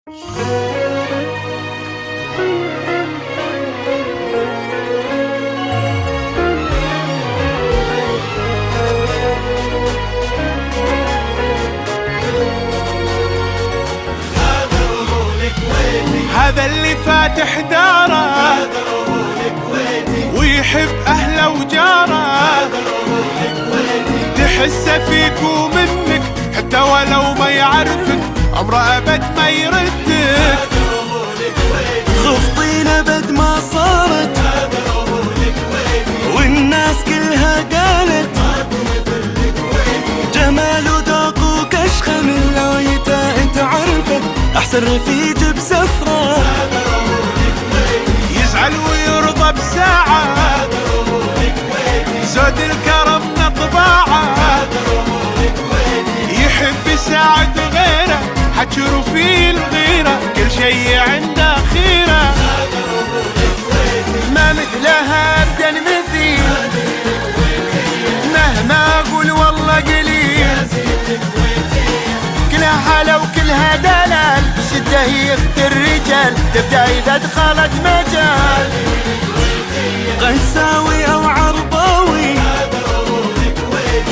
هذا اللي فاتح داره ويحب أهله وجاره، تحسه فيك ومنك حتى ولو ما يعرفك، عمره أبد ما يردك. خفطين أبد ما صارت والناس كلها قالت، جمال وذوق وكشخه من لايته انت عرفت، احسن رفيج بسفره يزعل ويرضى بساعة، زود الكرم طباعه، يحب يساعد غيره، حجر في الغيرة كل شي عنده خيرة. ما مثلها ابدا مثيل، مهما اقول والله قليل، كلها حالة وكلها دلال، شده يخت الرجال تبدا اذا دخلت مجال، قساوي او عرباوي،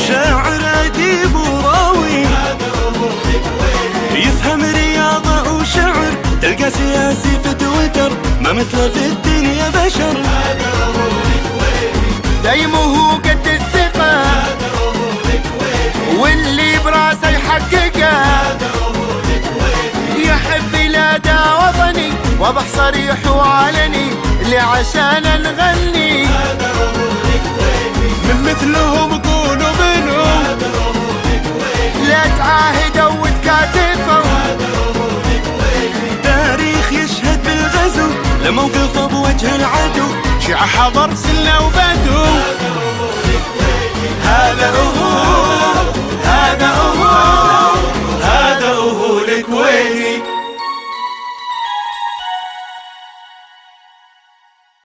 شاعر اديب وراوي، يفهم رياضة وشعر، تلقى سياسي في تويتر، ما مثله في الدنيا بشر، دايمه قد الثقة واللي براسه يحققه، يحب بلاده وطني واضح صريح وعلني، اللي عشان نغني من مثلهم قولوا منهم، لا تعاهدوا وتكاتفوا، تاريخ يشهد بالغزو لموقفه بوجه العدو، شيعة حضر سلة وبدو. هذا هو الكويتي.